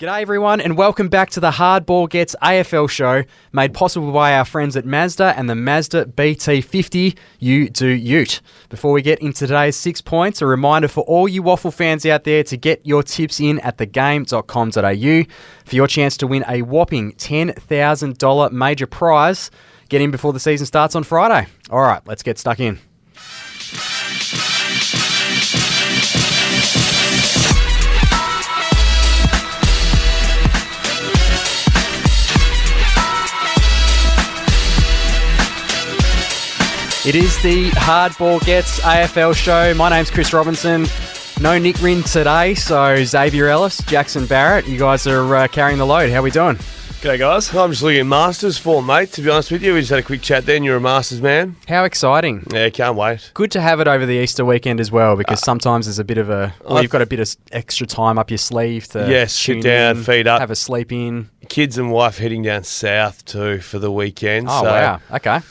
G'day everyone and welcome back to the Hardball Gets AFL show, made possible by our friends at Mazda and the Mazda BT50 You Do Ute. Before we get into today's 6 points, a reminder for all you waffle fans out there to get your tips in at thegame.com.au for your chance to win a whopping $10,000 major prize. Get in before the season starts on Friday. All right, let's get stuck in. It is the Hardball Gets AFL show. My name's Chris Robinson. No Nick Rinn today, so Xavier Ellis, Jackson Barrett, you guys are carrying the load. How we doing? G'day, guys. I'm just looking at Masters form, mate, to be honest with you. We just had a quick chat then. You're a Masters man. How exciting. Yeah, can't wait. Good to have it over the Easter weekend as well, because sometimes there's a bit of you've got a bit of extra time up your sleeve to sit down, feed up. Have a sleep in. Kids and wife heading down south too for the weekend. Oh, wow. Okay.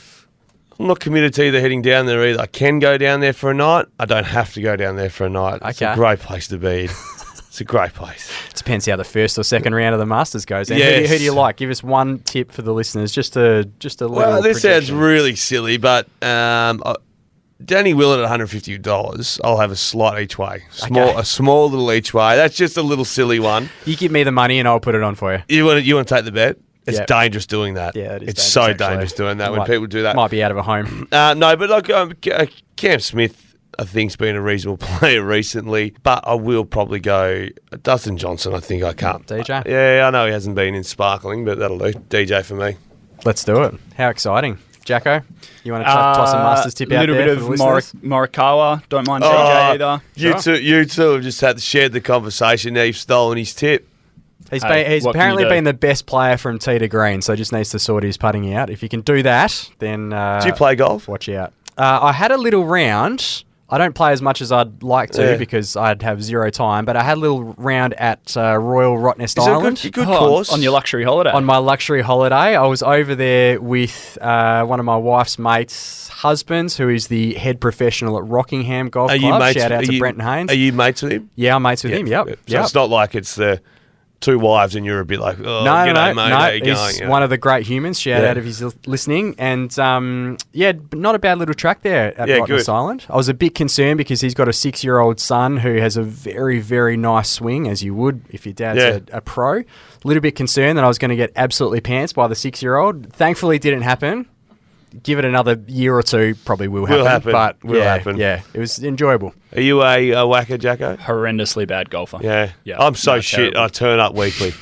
I'm not committed to either heading down there either. I can go down there for a night. I don't have to go down there for a night. Okay. It's a great place to be. It's a great place. Depends how the first or second round of the Masters goes. And Yes. who do you like? Give us one tip for the listeners. Just a little Well, this sounds projection. really silly, but Danny Willett at $150. I'll have a slot each way. A small little each way. That's just a little silly one. You give me the money and I'll put it on for you. You want to take the bet? It's Yep. dangerous doing that. Yeah, it is. It's so actually. dangerous doing that when people do that. Might be out of a home. No, but like Cam Smith, I think's been a reasonable player recently, but I will probably go Dustin Johnson. I think I can't. DJ? Yeah, I know he hasn't been in sparkling, but that'll do. DJ for me. Let's do it. How exciting. Jacko, you want to toss a Masters tip out there? A little bit for of the listeners? Morikawa. Don't mind DJ either. You two have just shared the conversation. Now you've stolen his tip. He's what can apparently you do? been the best player from tee to green, so just needs to sort his putting out. If you can do that, then Do you play golf? watch out. I had a little round. I don't play as much as I'd like to Yeah. because I'd have zero time, but I had a little round at Royal Rottnest Is it Island. a good course? On your luxury holiday. On my luxury holiday. I was over there with one of my wife's mates' husbands, who is the head professional at Rockingham Golf Club. Shout out to Brenton Haynes. Are you mates with him? Yeah, I'm mates with him. Yep. So it's not like it's the two wives and you're a bit like, oh, g'day, mate, how you he's going? one of the great humans. Shout out if he's listening. And not a bad little track there at Rottnest Island. I was a bit concerned because he's got a 6-year-old son who has a very, very nice swing, as you would if your dad's a pro. A little bit concerned that I was going to get absolutely pantsed by the 6-year-old. Thankfully, it didn't happen. Give it another year or two, probably will happen. But will happen. Yeah, it was enjoyable. Are you a whacker, Jacko? Horrendously bad golfer. Yeah. Yeah. I'm so No, shit. terrible. I turn up weekly.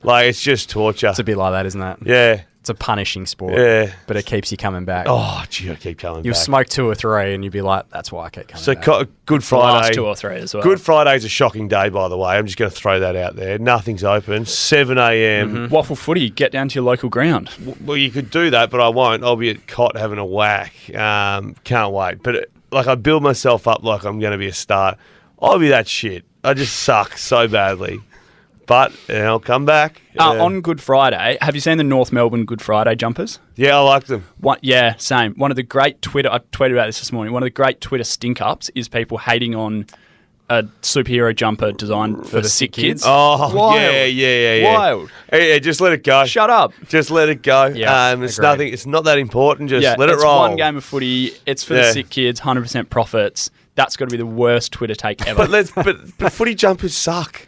Like, it's just torture. It's a bit like that, isn't it? Yeah. It's a punishing sport. Yeah. But it keeps you coming back. Oh, gee, I keep coming You'll back. smoke 2 or 3 and you'll be like, that's why I keep coming So, back. Good The Friday. last 2 or 3 as well. Good Friday's a shocking day, by the way. I'm just going to throw that out there. Nothing's open. 7 a.m. Waffle footy, get down to your local ground. Well, you could do that, but I won't. I'll be at Cot having a whack. Can't wait. But, I build myself up like I'm going to be a star. I'll be that shit. I just suck so badly. But I'll come back. On Good Friday, have you seen the North Melbourne Good Friday jumpers? Yeah, I like them. Same. One of the great I tweeted about this morning, one of the great Twitter stink-ups is people hating on a superhero jumper designed for the sick kids. Oh, Wild. yeah. Wild. Yeah, just let it go. Shut up. Just let it go. Yeah, it's agreed. nothing. It's not that important. Just let it it's roll. one game of footy. It's for the sick kids, 100% profits. That's got to be the worst Twitter take ever. But footy jumpers suck.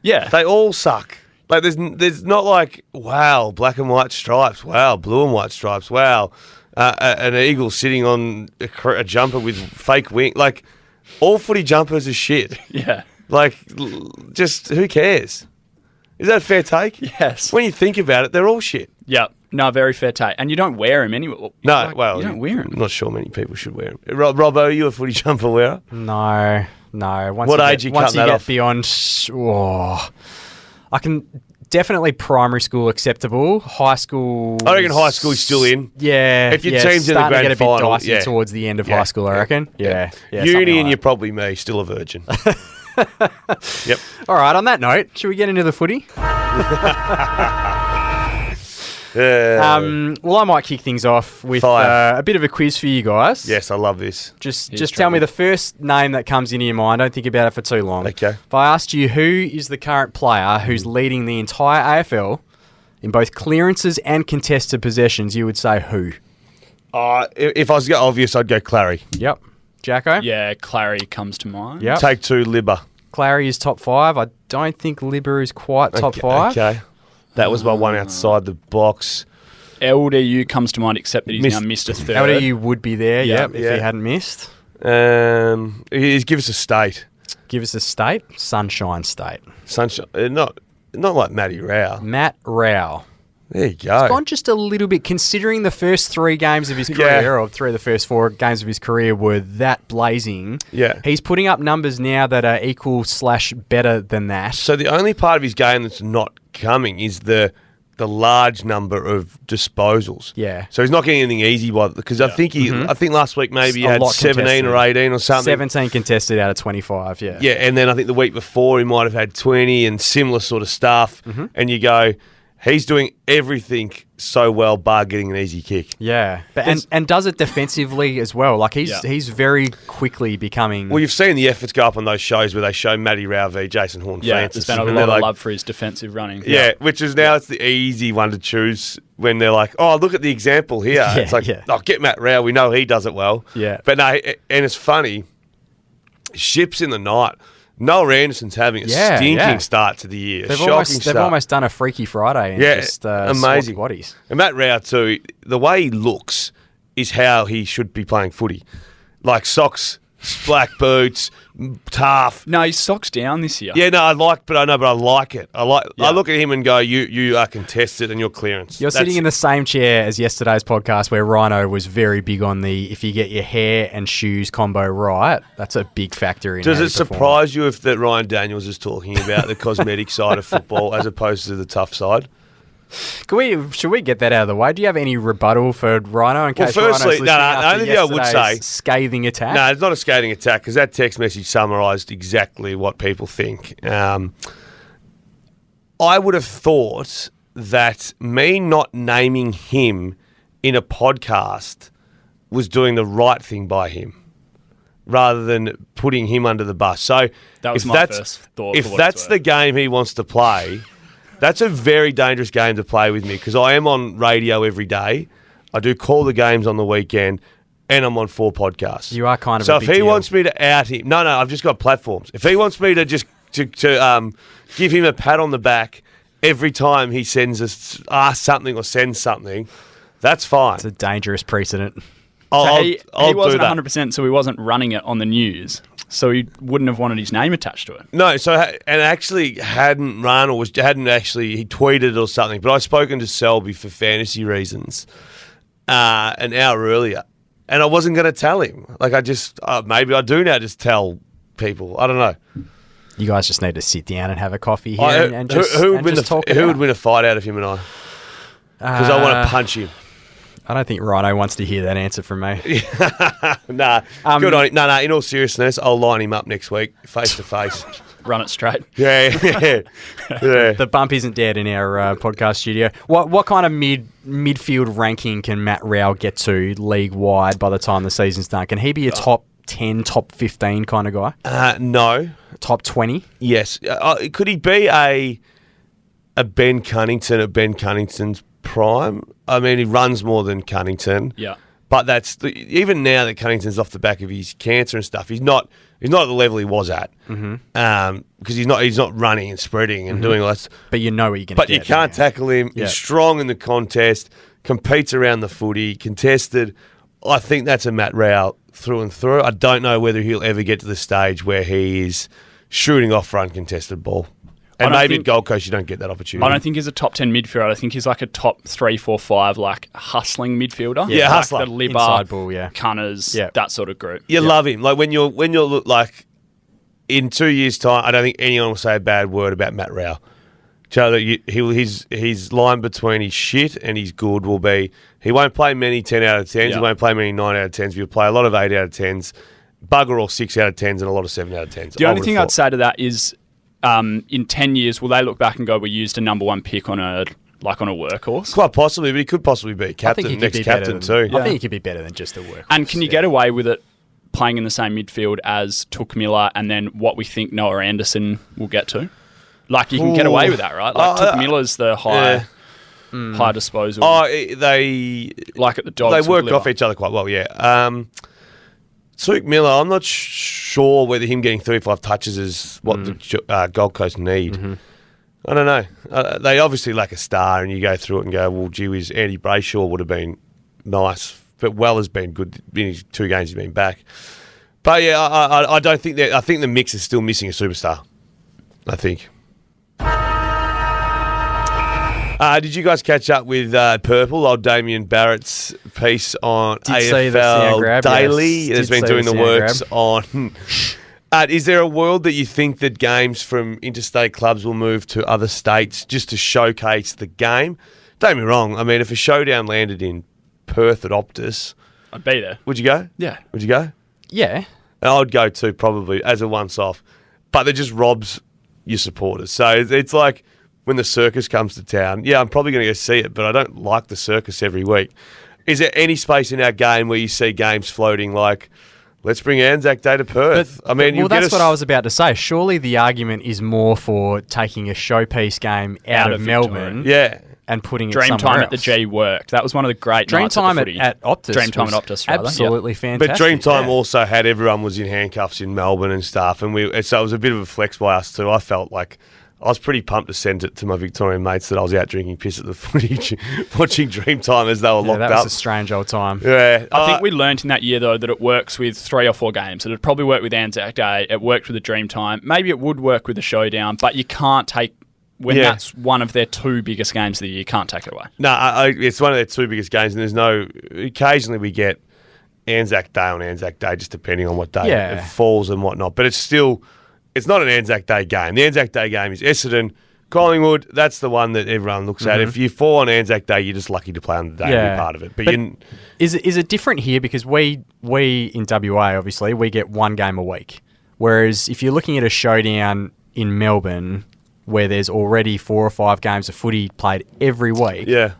yeah. They all suck. Like there's not like, wow, black and white stripes. Wow, blue and white stripes. Wow, an eagle sitting on a jumper with fake wing. Like, all footy jumpers are shit. yeah. Like, just who cares? Is that a fair take? Yes. When you think about it, they're all shit. Yeah. No, very fair take. And you don't wear them anyway. No, You don't wear them. I'm not sure many people should wear them. Robbo, are you a footy jumper wearer? No. Once What you age get, you once cut you that get off? beyond, I can definitely primary school acceptable. High school, I reckon high school's still in. Yeah, If your team's in the starting to grand get a bit final, dicey yeah. towards the end of Yeah. high school, I reckon. Yeah, something Uni, and like you're probably me, still a virgin. Yep. that. All right. On that note, should we get into the footy? Well, I might kick things off with a bit of a quiz for you guys. Yes, I love this. Just tell me the first name that comes into your mind. Don't think about it for too long. Okay. If I asked you who is the current player who's leading the entire AFL in both clearances and contested possessions, you would say who? If I was to go obvious, I'd go Clary. Yep. Jacko? Yeah, Clary comes to mind. Yep. Take 2, Libba. Clary is top 5. I don't think Libba is quite top 5. Okay. That was my one outside the box. LDU comes to mind, except that he's now missed a third. LDU would be there, if he hadn't missed. Give us a state. Give us a state. Sunshine State. Sunshine. Not like Matty Rao. Matt Rao. There you go. It's gone just a little bit, considering the first 3 games of his career, or 3 of the first 4 games of his career were that blazing. Yeah. He's putting up numbers now that are equal/better than that. So the only part of his game that's not coming is the large number of disposals. Yeah. So he's not getting anything easy because I think last week maybe he A had lot 17 contested. or 18 or something. 17 contested out of 25, yeah. Yeah, and then I think the week before he might have had 20 and similar sort of stuff. And you go, he's doing everything so well, bar getting an easy kick. Yeah, but and does it defensively as well. Like he's very quickly becoming. Well, you've seen the efforts go up on those shows where they show Matty Rao v Jason Horn-Francis. There's been a lot of love for his defensive running. Yeah, which is now it's the easy one to choose when they're like, oh, look at the example here. It's like, oh, get Matt Rao. We know he does it well. Yeah. But no, and it's funny. Ships in the night. Noel Anderson's having a stinking start to the year. They've almost done a Freaky Friday and just amazing bodies. And Matt Rao too, the way he looks is how he should be playing footy. Like socks, black boots, tough. No, he's socks down this year. Yeah, no, I like it. I look at him and go, you are contested and you're clearance. You're sitting in the same chair as yesterday's podcast where Rhino was very big on if you get your hair and shoes combo right, that's a big factor in. Does it surprise you if that Ryan Daniels is talking about the cosmetic side of football as opposed to the tough side? Should we get that out of the way? Do you have any rebuttal for Rhino in case Rhino's listening the only thing I would say, scathing attack? No, it's not a scathing attack because that text message summarised exactly what people think. I would have thought that me not naming him in a podcast was doing the right thing by him rather than putting him under the bus. So that was my first thought. If that's the game he wants to play... That's a very dangerous game to play with me because I am on radio every day. I do call the games on the weekend, and I'm on 4 podcasts. You are kind of so a if big he deal. wants me to out him, no, I've just got platforms. If he wants me to just to give him a pat on the back every time he asks something or sends something, that's fine. It's a dangerous precedent. He wasn't 100%, so he wasn't running it on the news. So he wouldn't have wanted his name attached to it. No, and actually hadn't run or he tweeted or something. But I've spoken to Selby for fantasy reasons an hour earlier, and I wasn't going to tell him. Like maybe I do now just tell people. I don't know. You guys just need to sit down and have a coffee here and just who would win a fight out of him and I? Because I want to punch him. I don't think Rhino wants to hear that answer from me. Nah, good on him. No, in all seriousness, I'll line him up next week, face to face. Run it straight. Yeah. The bump isn't dead in our podcast studio. What kind of midfield ranking can Matt Rao get to league-wide by the time the season's done? Can he be a top 10, top 15 kind of guy? No. Top 20? Yes. Could he be a Ben Cunnington at Ben Cunnington's prime? I mean, he runs more than Cunnington. Yeah. But even now that Cunnington's off the back of his cancer and stuff, he's not at the level he was at. Because he's not running and spreading and doing all that. But you know what you're going to But get. you can't tackle him. Yeah. He's strong in the contest, competes around the footy, contested. I think that's a Matt Rao through and through. I don't know whether he'll ever get to the stage where he is shooting off for uncontested ball. And maybe at Gold Coast you don't get that opportunity. I don't think he's a top 10 midfielder. I think he's like a top 3, 4, 5, like hustling midfielder. Yeah, like hustler. The Libba, Inside ball, Cunners, that sort of group. You love him. Like when you're like in 2 years' time, I don't think anyone will say a bad word about Matt Rao. His line between his shit and his good will be he won't play many 10 out of 10s, he won't play many 9 out of 10s, he'll play a lot of 8 out of 10s, bugger all 6 out of 10s and a lot of 7 out of 10s. The only thing I'd say to that is in 10 years, will they look back and go, we used a number 1 pick on a like on a workhorse. Quite possibly, but he could possibly be captain, next captain too. I think he could be better than just a workhorse. And can you get away with it playing in the same midfield as Took Miller and then what we think Noah Anderson will get to? Like, you can get away with that, right? Like, Took Miller's the high disposal. They like at the Dogs. They work off each other quite well, yeah. Took Miller, I'm not sure whether him getting 35 touches is what the Gold Coast need. Mm-hmm. I don't know. They obviously lack a star, and you go through it and go, well, gee whiz, Andy Brayshaw would have been nice, but has been good in his 2 games he's been back. But yeah, I don't think that. I think the mix is still missing a superstar. I think. Did you guys catch up with Purple, old Damien Barrett's piece on AFL Daily? Has been doing the works on. Is there a world that you think that games from interstate clubs will move to other states just to showcase the game? Don't get me wrong. I mean, if a showdown landed in Perth at Optus, I'd be there. Would you go? Yeah. Would you go? Yeah. I'd go too, probably, as a once-off. But it just robs your supporters. So it's like when the circus comes to town. Yeah, I'm probably going to go see it, but I don't like the circus every week. Is there any space in our game where you see games floating like, let's bring Anzac Day to Perth? That's what I was about to say. Surely the argument is more for taking a showpiece game out of Melbourne. Yeah. And putting it Dreamtime somewhere at the else. G worked. That was one of the great nights at the footy. At Optus. Dreamtime at Optus, rather. Absolutely fantastic. But Dreamtime also had everyone was in handcuffs in Melbourne and stuff, and so it was a bit of a flex by us too. I felt like I was pretty pumped to send it to my Victorian mates that I was out drinking piss at the footage, watching Dreamtime as they were locked up. That was a strange old time. Yeah, I think we learnt in that year though that it works with 3 or 4 games. It'd probably work with Anzac Day. It worked with the Dreamtime. Maybe it would work with the Showdown, but you can't take. When that's one of their 2 biggest games of the year, you can't take it away. No, it's one of their 2 biggest games, and there's no. Occasionally, we get Anzac Day on Anzac Day, just depending on what day it falls and whatnot. But it's not an Anzac Day game. The Anzac Day game is Essendon, Collingwood. That's the one that everyone looks at. If you fall on Anzac Day, you're just lucky to play on the day and be part of it. But is it different here because we in WA obviously we get 1 game a week, whereas if you're looking at a showdown in Melbourne, where there's already 4 or 5 games of footy played every week. Yeah.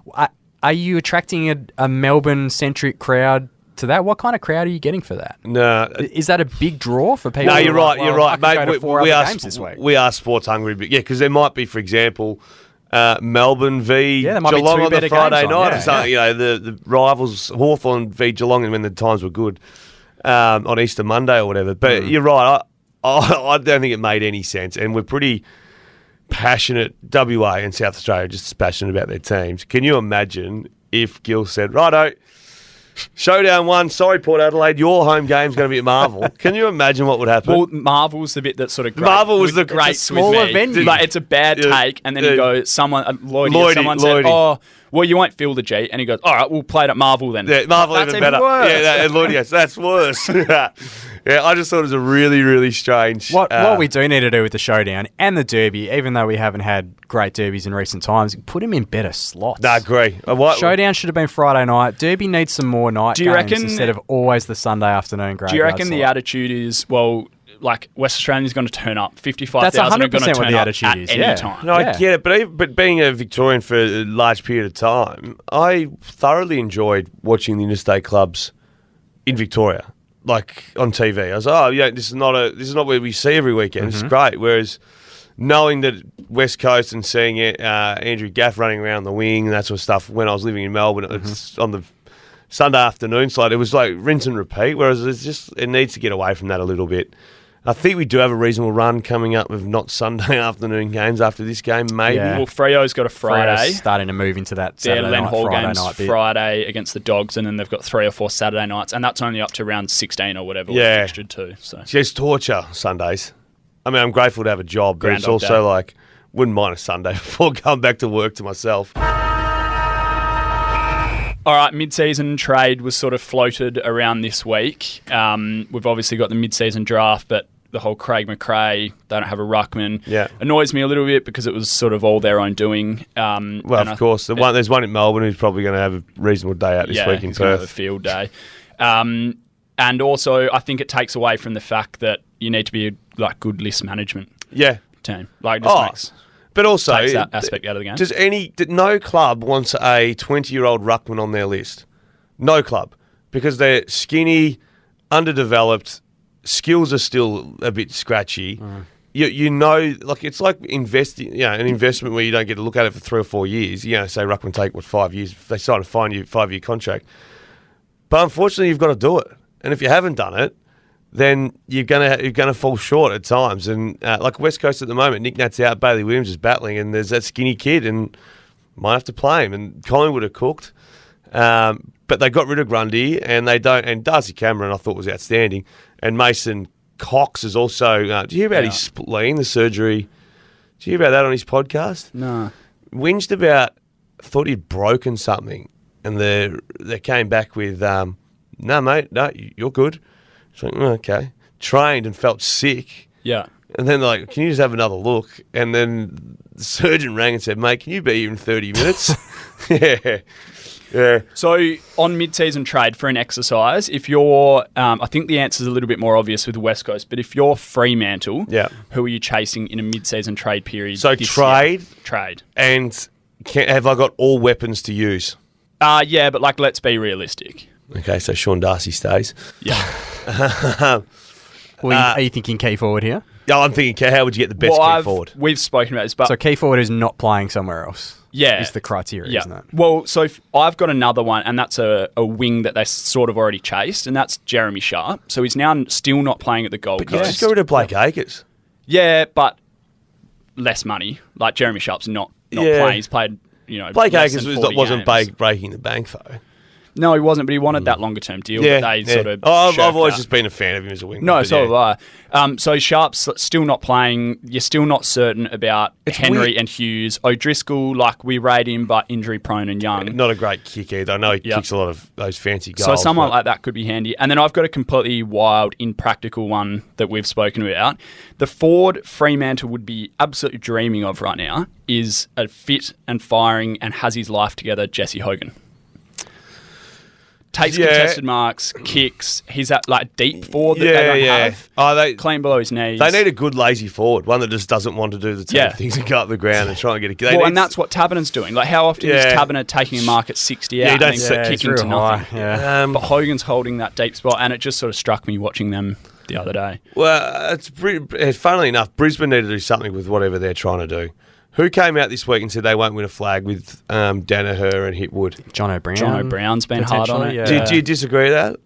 Are you attracting a Melbourne-centric crowd to that? What kind of crowd are you getting for that? No. Is that a big draw for people? No, you're right, mate. We are sports hungry. But because there might be, for example, Melbourne v Geelong on the Friday night or something. You know, the rivals, Hawthorn v Geelong, when the times were good, on Easter Monday or whatever. But you're right. I don't think it made any sense. And we're pretty passionate, WA and South Australia, just as passionate about their teams. Can you imagine if Gill said, righto, Showdown 1, sorry Port Adelaide, your home game's going to be at Marvel. Can you imagine what would happen? Well, Marvel's the bit that's sort of great. Marvel was the great smaller venue. Like, it's a bad take, and then he goes, someone said, oh, well, you won't fill the G, and he goes, all right, we'll play it at Marvel then. Yeah, Marvel even better. Worse. Yeah, and Lloyd goes, that's worse. Yeah, I just thought it was a really, really strange. What we do need to do with the Showdown and the Derby, even though we haven't had great derbies in recent times, put them in better slots. I agree. Showdown should have been Friday night. Derby needs some more night games instead of always the Sunday afternoon graveyard. Do you reckon the attitude is, well, like West Australia's going to turn up, 55,000 are going to turn up at any time? No, I get it, but being a Victorian for a large period of time, I thoroughly enjoyed watching the interstate clubs in Victoria. Like on TV, I was this is not where we see every weekend. It's great. Whereas knowing that West Coast and seeing Andrew Gaff running around the wing and that sort of stuff when I was living in Melbourne, it's on the Sunday afternoon slide. It was like rinse and repeat. Whereas it needs to get away from that a little bit. I think we do have a reasonable run coming up with not Sunday afternoon games after this game, maybe. Yeah. Well, Freo's got a Friday. Freo's starting to move into that Saturday Len night, Hall Friday games night bit. Friday against the Dogs, and then they've got 3 or 4 Saturday nights, and that's only up to round 16 or whatever. Yeah. Fixtured too. So it's torture Sundays. I mean, I'm grateful to have a job, but it's also day. like, wouldn't mind a Sunday before going back to work to myself. All right, mid-season trade was sort of floated around this week. We've obviously got the mid-season draft, but the whole Craig McRae, they don't have a ruckman. Yeah. Annoys me a little bit because it was sort of all their own doing. Well, of course. There's one in Melbourne who's probably going to have a reasonable day out this week in he's going to have Perth. a field day. And also, I think it takes away from the fact that you need to be like good list management Yeah. team. Like, just makes... But also, takes that aspect out of the game. No club wants a 20-year-old ruckman on their list. No club. Because they're skinny, underdeveloped, skills are still a bit scratchy. You know, like it's like investing, an investment where you don't get to look at it for 3 or 4 years. Say ruckman take 5 years. They sign a 5-year contract. But unfortunately, you've got to do it. And if you haven't done it, then you're gonna fall short at times. And like West Coast at the moment, Nick Nat's out, Bailey Williams is battling, and there's that skinny kid, and might have to play him. And Collingwood have cooked, but they got rid of Grundy, and they don't. And Darcy Cameron, I thought, was outstanding, and Mason Cox is also. Did you hear about his spleen, the surgery? Did you hear about that on his podcast? No. Whinged about, thought he'd broken something, and they came back with, no, mate, no, you're good. It's like, okay. Trained and felt sick. Yeah. And then they're like, can you just have another look? And then the surgeon rang and said, mate, can you be here in 30 minutes? Yeah. So on mid-season trade for an exercise, if you're, I think the answer's a little bit more obvious with the West Coast, but if you're Fremantle, who are you chasing in a mid-season trade period? So trade. Year? Trade. And have I got all weapons to use? Yeah, but let's be realistic. Okay, so Sean Darcy stays. Yeah. Are you thinking key forward here? Yeah, I'm thinking, how would you get the best key forward? We've spoken about this, but so key forward is not playing somewhere else. Yeah, is the criteria, isn't it? Well, so I've got another one, and that's a wing that they sort of already chased, and that's Jeremy Sharp. So he's now still not playing at the Gold Coast. Just got rid of Blake Acres. Yeah, but less money. Like Jeremy Sharp's not playing. He's played, Blake less Acres than 40 wasn't games. breaking the bank though. No, he wasn't, but he wanted that longer term deal. But they sort of. I've always just been a fan of him as a winger. No, so have I. So Sharp's still not playing. You're still not certain about Henry and Hughes. O'Driscoll, we rate him, but injury prone and young. Not a great kick either. I know he kicks a lot of those fancy goals. So someone like that could be handy. And then I've got a completely wild, impractical one that we've spoken about. The forward Fremantle would be absolutely dreaming of right now is a fit and firing and has his life together, Jesse Hogan. Takes contested marks, kicks. He's that deep forward that they don't have. Clean below his knees. They need a good lazy forward, one that just doesn't want to do the team things and go up the ground and try and get a kick. And that's what Tabern's doing. How often is Taberner taking a mark at 60 out and kicking to nothing? But Hogan's holding that deep spot, and it just sort of struck me watching them the other day. Well, funnily enough, Brisbane need to do something with whatever they're trying to do. Who came out this week and said they won't win a flag with Danaher and Hipwood? John O'Brien. John O'Brien's been hard on it. Yeah. Do you disagree with that?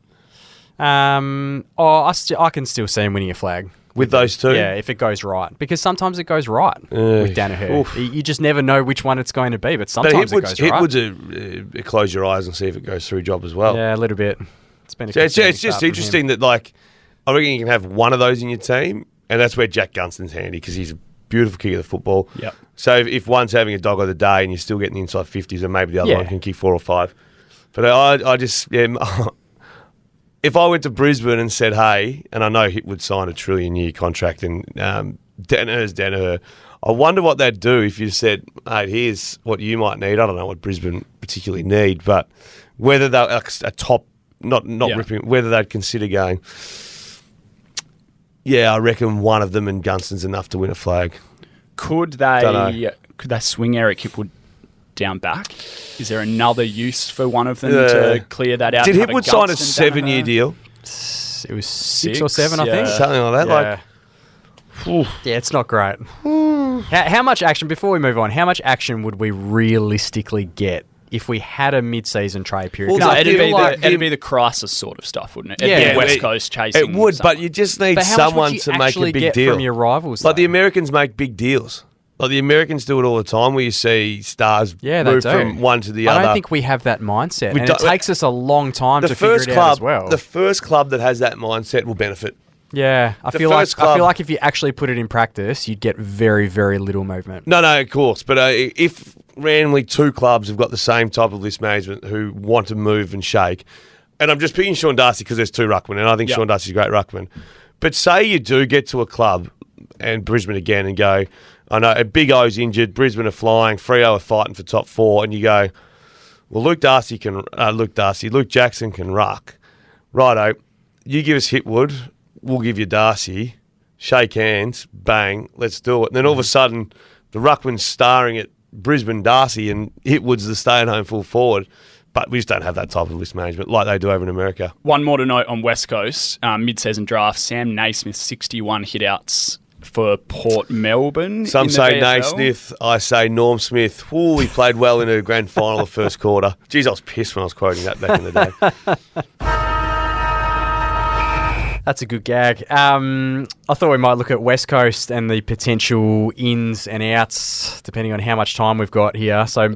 I can still see him winning a flag. With those two? Yeah, if it goes right. Because sometimes it goes right with Danaher. You just never know which one it's going to be, but sometimes it goes right. Hipwood's a close your eyes and see if it goes through job as well. Yeah, a little bit. It's just interesting that, I reckon you can have one of those in your team, and that's where Jack Gunston's handy because he's a beautiful kick of the football. Yep. So if one's having a dog of the day and you're still getting the inside 50s, and maybe the other one can kick 4 or 5. But I just, if I went to Brisbane and said, hey, and I know Hipwood signed a $1 trillion contract and Danaher's Danaher, I wonder what they'd do if you said, hey, here's what you might need. I don't know what Brisbane particularly need, but whether they're a top, not ripping, whether they'd consider going, I reckon one of them and Gunston's enough to win a flag. Could they swing Eric Hipwood down back? Is there another use for one of them to clear that out? Did Hipwood sign a 7-year deal? It was 6 or 7, I think. Something like that. Yeah, it's not great. How much action, before we move on, how much action would we realistically get if we had a mid-season trade period? Well, it'd be the crisis sort of stuff, wouldn't it? It'd be West Coast chasing. It would, but you just need someone to make a big deal from your rivals. The Americans make big deals. The Americans do it all the time, where you see stars move from one to the other. I don't think we have that mindset, and it takes us a long time to figure it out as well. The first club that has that mindset will benefit. Yeah, I feel like if you actually put it in practice, you'd get very, very little movement. No, of course. But if randomly 2 clubs have got the same type of list management who want to move and shake, and I'm just picking Sean Darcy because there's 2 ruckmen, and I think Sean Darcy's a great ruckman. But say you do get to a club, and Brisbane again, and go, I know, Big O's injured, Brisbane are flying, Freo are fighting for top 4, and you go, well, Luke Jackson can ruck. Righto, you give us Hipwood, we'll give you Darcy, shake hands, bang, let's do it. And then all of a sudden, the ruckman's starring at Brisbane Darcy and Hitwood's the stay-at-home full forward. But we just don't have that type of list management like they do over in America. One more to note on West Coast, mid-season draft, Sam Naismith, 61 hit-outs for Port Melbourne. Some in the say VFL. Naismith, I say Norm Smith. Ooh, he played well in a grand final the first quarter. Jeez, I was pissed when I was quoting that back in the day. That's a good gag. I thought we might look at West Coast and the potential ins and outs, depending on how much time we've got here. So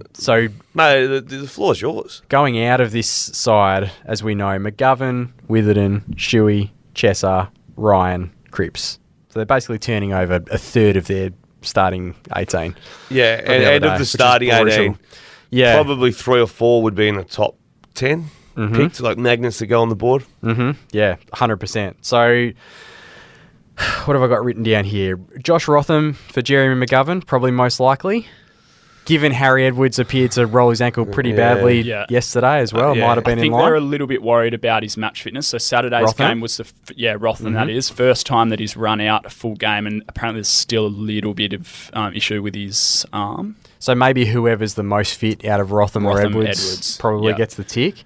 No, the floor's yours. going out of this side, as we know, McGovern, Witherden, Shuey, Chesser, Ryan, Cripps. So they're basically turning over a third of their starting 18. Yeah, the and other end day, of the which is starting brutal. 18. Yeah. Probably 3 or 4 would be in the top 10 picked, like magnets that go on the board. Yeah, 100%. So what have I got written down here? Josh Rotham for Jeremy McGovern, probably most likely. Given Harry Edwards appeared to roll his ankle pretty badly yesterday as well, Yeah. might have I been in think line. they're a little bit worried about his match fitness. So Saturday's Rotham? game was Rotham that is, first time that he's run out a full game, and apparently there's still a little bit of issue with his arm. So maybe whoever's the most fit out of Rotham or Edwards probably gets the tick.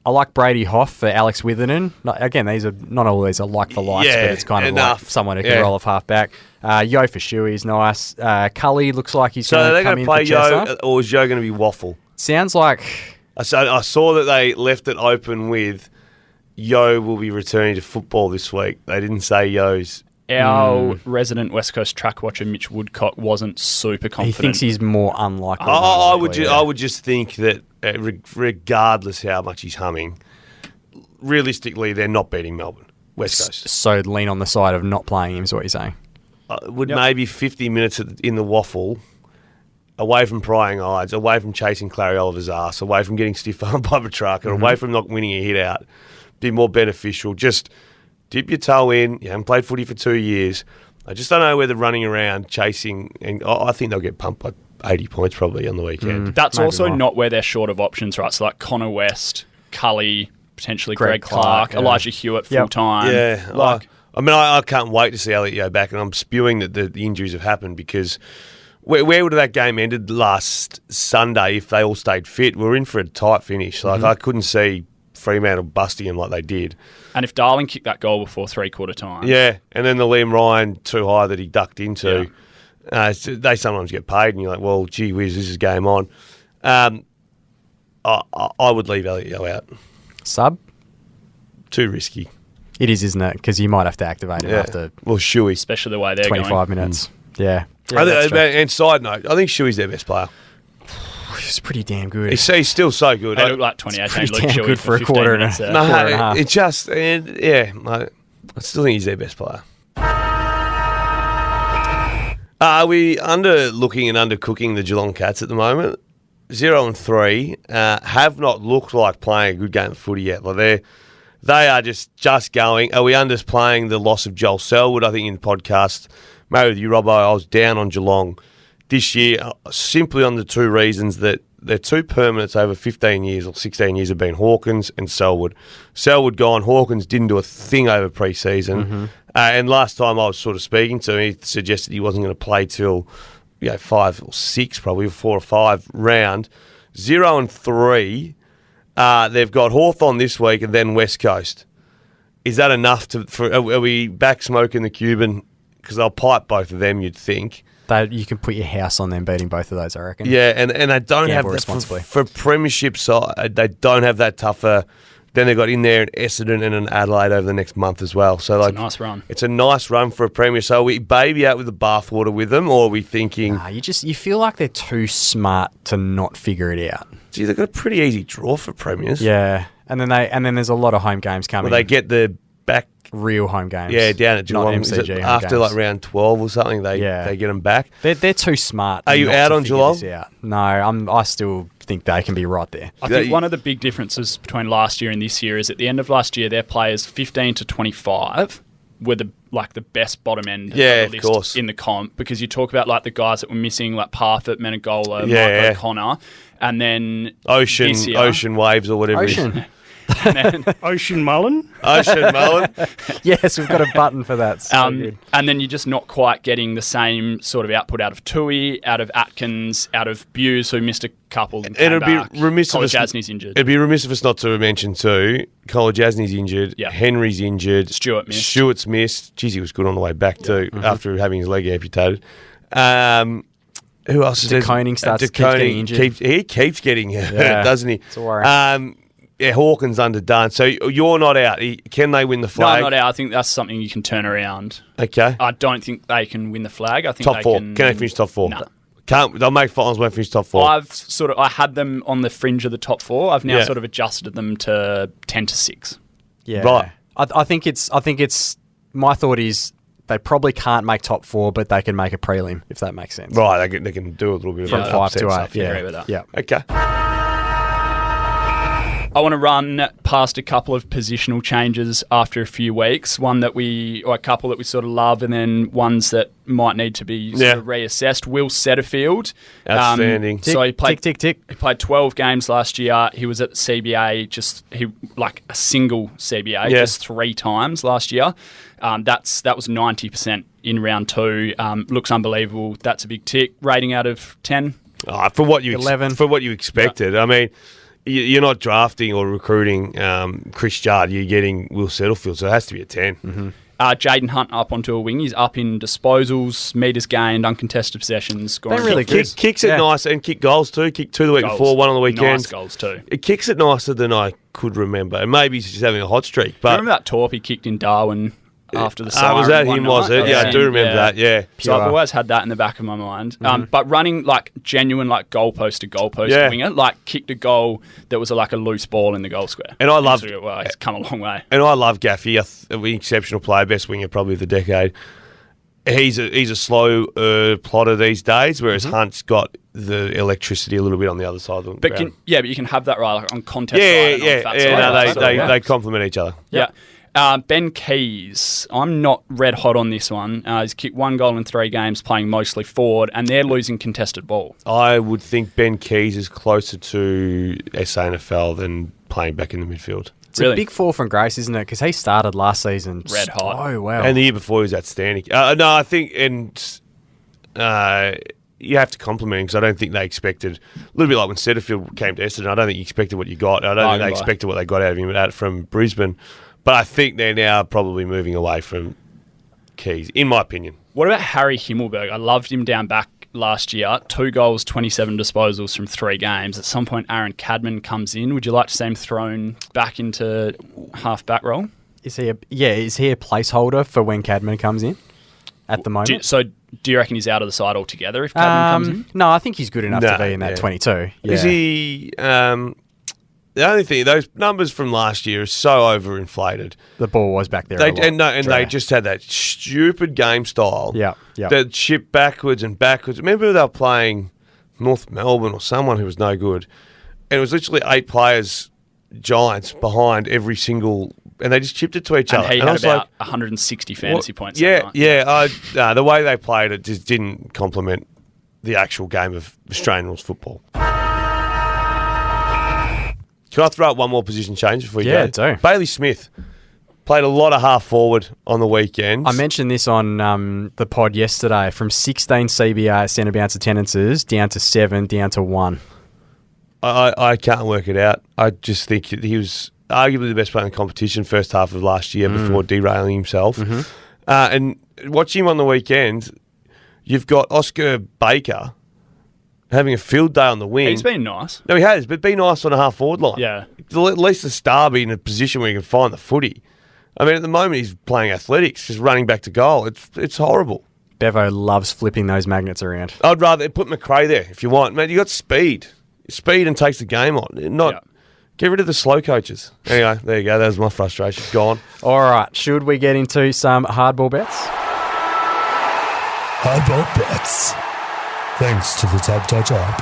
I like Brady Hoff for Alex Witherden. Again, not all these are like for likes, Yeah, but it's kind of enough. like someone who can roll off half back. Yo for Shuey's nice. Cully looks like he's So going are to they come going in to play for Yo, Chesser. or is Yo going to be Waffle? Sounds like I saw that they left it open with Yo will be returning to football this week. They didn't say Yo's. Our resident West Coast track watcher, Mitch Woodcock, wasn't super he confident. thinks he's more unlikely. than I likely, would just think that regardless how much he's humming, realistically they're not beating Melbourne. West Coast. So lean on the side of not playing him is what you're saying. Would maybe 50 minutes in the Waffle, away from prying eyes, away from chasing Clary Oliver's ass, away from getting stiff-armed by the truck, and away from not winning a hit out, be more beneficial. Just dip your toe in. You haven't played footy for 2 years. I just don't know whether running around chasing, and I think they'll get pumped by 80 points probably on the weekend. That's Maybe also more. not where they're short of options, right? So like Connor West, Cully, potentially Greg Clark, Clark, yeah. Elijah Hewitt full time. Yeah, like I can't wait to see Elliot Yeo back, and I'm spewing that the injuries have happened because where would that game ended last Sunday if they all stayed fit? We're in for a tight finish. Like I couldn't see Fremantle busting him like they did. and if Darling kicked that goal before 3/4 time, Yeah, and then the Liam Ryan too high that he ducked into. They sometimes get paid, and you're like, well, gee whiz, this is game on. I would leave Elliot Yeo out. Sub? Too risky. It is, isn't it? Because you might have to activate him after Well, Shuey. especially the way they're 25 going. minutes. Yeah. And side note, I think Shuey's their best player. It's pretty damn good. He's still so good. They look like 2018 pretty Luke damn Shuey good for a 15 quarter and a- minutes there. No, quarter and a half. It just, I still think he's their best player. Are we looking and undercooking the Geelong Cats at the moment? 0-3 have not looked like playing a good game of footy yet. Like they are just going. Are we underplaying the loss of Joel Selwood? I think in the podcast, maybe with you, Robbo, I was down on Geelong this year simply on the two reasons that their two permanents over 15 years or 16 years have been Hawkins and Selwood. Selwood gone, Hawkins didn't do a thing over pre-season. And last time I was sort of speaking to him, he suggested he wasn't going to play till 5 or 6 probably, 4 or 5 round. 0-3. They've got Hawthorn this week and then West Coast. Is that enough are we back smoking the Cuban? Because they'll pipe both of them, you'd think. You can put your house on them beating both of those, I reckon. Yeah, and they don't have Gamble that responsibly. for premiership side. They don't have that tougher. Then they've got in there an Essendon and an Adelaide over the next month as well. So It's a nice run. It's a nice run for a premier. So are we baby out with the bathwater with them, or are we thinking? Nah, you feel like they're too smart to not figure it out. Gee, they've got a pretty easy draw for premiers. Yeah, and then there's a lot of home games coming. Well, they get the back. real home games. Yeah, down at not Geelong. Is it MCG home after games. like round 12 or something. They get them back. They're too smart. Are you not out to on figure Geelong? this out. No, I still think they can be right there. I think one of the big differences between last year and this year is at the end of last year, their players 15 to 25 were the best bottom end Yeah, of of the course. list in the comp, because you talk about like the guys that were missing, like Parfitt, Menegola, Yeah. Mike O'Connor, and then Ocean this year, Waves or whatever it is. Ocean. And then, Ocean Mullen. Ocean Mullen. Yes, we've got a button for that. So good. and then you're just not quite getting the same sort of output out of Tui, out of Atkins, out of Buse, who missed a couple and came back. Jasney's injured. It'd be remiss of us not to mention too, Jasney's injured, Henry's injured, Stewart's missed. Jeez, he was good on the way back too, after having his leg amputated. Who else is there? Koenig keeps getting injured. He keeps getting hurt, doesn't he? It's a worry. Hawkins underdone. So you're not out. Can they win the flag? No, I'm not out. I think that's something you can turn around. Okay. I don't think they can win the flag. I think top four. Can they finish top four? No. Can't. They'll make finals. Won't finish top four. I had them on the fringe of the top four. I've now sort of adjusted them to 10-6. Yeah. Right. I think it's. My thought is they probably can't make top four, but they can make a prelim if that makes sense. Right. They can do a little bit from of 5 to 8. I agree with that. Yeah. Okay. I want to run past a couple of positional changes after a few weeks. A couple that we sort of love, and then ones that might need to be sort of reassessed. Will Setterfield, outstanding. So he played He played 12 games last year. He was at the CBA, like a single CBA, just 3 times last year. That was 90% in round 2. Looks unbelievable. That's a big tick. Rating out of 10. For what you 11. For what you expected. Yeah. I mean, you're not drafting or recruiting Chris Judd. You're getting Will Setterfield, so it has to be a 10. Mm-hmm. Jaden Hunt up onto a wing. He's up in disposals, metres gained, uncontested possessions. They're really good. Kicks it nice and kick goals too. Kicked 2 the week before, 1 on the weekend. Nice goals too. It kicks it nicer than I could remember. And maybe he's just having a hot streak. But remember that torp he kicked in Darwin after the siren? Was that him, was it? Yeah, I do remember that, yeah. So I've always had that in the back of my mind. But running like genuine like goalpost to goalpost winger, like kicked a goal that was like a loose ball in the goal square. And I love... Well, he's come a long way. And I love Gaffey, an exceptional player, best winger probably of the decade. He's a slow plotter these days, whereas Hunt's got the electricity a little bit on the other side of the ground. But you can have that right like, on contest side and on fat side. They complement each other. Yeah. Ben Keys, I'm not red hot on this one. He's kicked 1 goal in 3 games, playing mostly forward, and they're losing contested ball. I would think Ben Keys is closer to SANFL than playing back in the midfield. It's a big fall from grace, isn't it? Because he started last season red hot. Oh, wow. And the year before he was outstanding. No, I think... you have to compliment him because I don't think they expected... A little bit like when Setterfield came to Essendon, I don't think you expected what you got. I don't think they expected what they got out of him from Brisbane. But I think they're now probably moving away from Keys, in my opinion. What about Harry Himmelberg? I loved him down back last year. 2 goals, 27 disposals from 3 games. At some point, Aaron Cadman comes in. Would you like to see him thrown back into half-back role? Is he a placeholder for when Cadman comes in at the moment? Do you reckon he's out of the side altogether if Cadman comes in? No, I think he's good enough to be in that 22. Yeah. Is he... the only thing, those numbers from last year are so overinflated. The ball was back there. They just had that stupid game style. Yeah. That shipped backwards and backwards. Remember they were playing North Melbourne or someone who was no good, and it was literally 8 players, Giants, behind every single, and they just chipped it to each other. He had about 160 fantasy points. The way they played it just didn't complement the actual game of Australian rules football. Can I throw out one more position change before you go? Yeah, do. Bailey Smith played a lot of half forward on the weekends. I mentioned this on the pod yesterday. From 16 CBA centre bounce attendances down to 7, down to 1. I can't work it out. I just think he was arguably the best player in the competition first half of last year before derailing himself. And watching him on the weekend, you've got Oscar Baker having a field day on the wing. He's been nice. No, he has, but be nice on a half-forward line. Yeah. At least the star be in a position where he can find the footy. I mean, at the moment, he's playing athletics, just running back to goal. It's horrible. Bevo loves flipping those magnets around. I'd rather put McRae there if you want. Man, you got speed. Speed and takes the game on. Get rid of the slow coaches. Anyway, there you go. That was my frustration. Gone. All right. Should we get into some hardball bets? Hardball bets. Thanks to the Tab Touch app.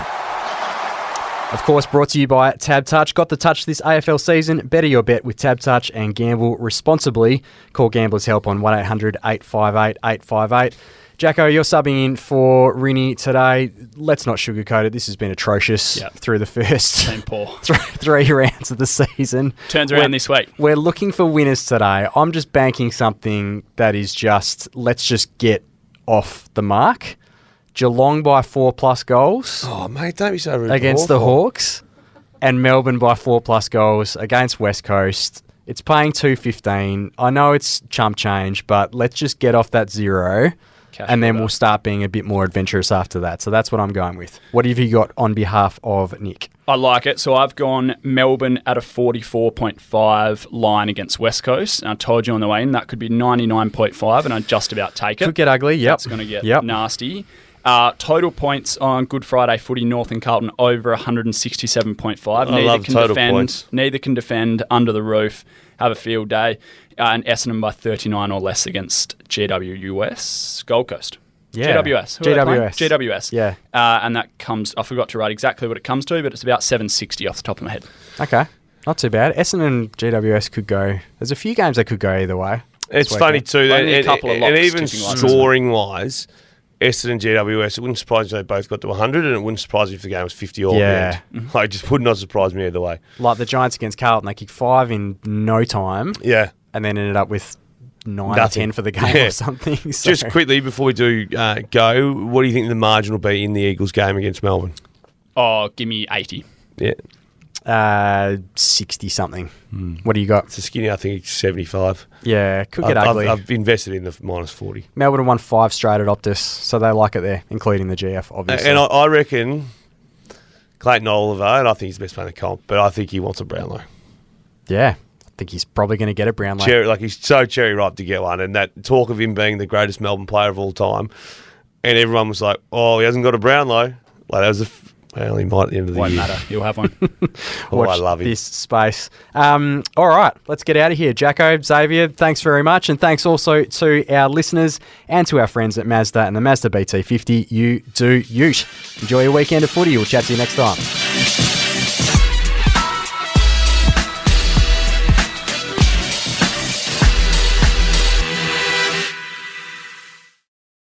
Of course, brought to you by Tab Touch. Got the touch this AFL season? Better your bet with Tab Touch and gamble responsibly. Call Gamblers Help on 1-800-858-858. Jacko, you're subbing in for Rinny today. Let's not sugarcoat it. This has been atrocious through the first Team poor. three rounds of the season. Turns around this week. We're looking for winners today. I'm just banking something that is just, let's just get off the mark. Geelong by 4+ goals. Oh, mate, don't be so rude. Against the Hawks. And Melbourne by 4+ goals against West Coast. It's paying $2.15. I know it's chump change, but let's just get off that 0. Cash and then order. we'll start being a bit more adventurous after that. So that's what I'm going with. What have you got on behalf of Nick? I like it. So I've gone Melbourne at a 44.5 line against West Coast. And I told you on the way in that could be 99.5, and I'd just about take it. Could get ugly, yep. It's going to get nasty. Total points on Good Friday footy, North and Carlton over 167.5. I love total points. Neither can defend under the roof. Have a field day. And Essendon by 39 or less against GWS, Gold Coast. Yeah. GWS. Who are they playing? GWS. Yeah. And that comes, I forgot to write exactly what it comes to, but it's about 760 off the top of my head. Okay. Not too bad. Essendon and GWS could go. There's a few games that could go either way. It's funny too. Only a couple of locks and even tipping like scoring-wise, Essendon and GWS, it wouldn't surprise me if they both got to 100, and it wouldn't surprise me if the game was 50 all Yeah. Like, it just would not surprise me either way. Like the Giants against Carlton, they kicked 5 in no time Yeah. and then ended up with 9 or Nothing. 10 for the game Yeah. or something. So. Just quickly before we do go, what do you think the margin will be in the Eagles game against Melbourne? Oh, give me 80. Yeah. 60-something. What do you got? It's a skinny, I think it's 75. Yeah, could get ugly. I've invested in the -40. Melbourne have won 5 straight at Optus, so they like it there, including the GF, obviously. And I reckon Clayton Oliver, and I think he's the best player in the comp, but I think he wants a Brownlow. Yeah, I think he's probably going to get a Brownlow. He's so cherry ripe to get one, and that talk of him being the greatest Melbourne player of all time, and everyone was like, "Oh, he hasn't got a Brownlow." Like that was well, he might at the end of the Won't year. matter. You'll have one. Watch I love him. this space. All right, let's get out of here. Jacko, Xavier, thanks very much. And thanks also to our listeners and to our friends at Mazda and the Mazda BT50. You do ute. Enjoy your weekend of footy. We'll chat to you next time.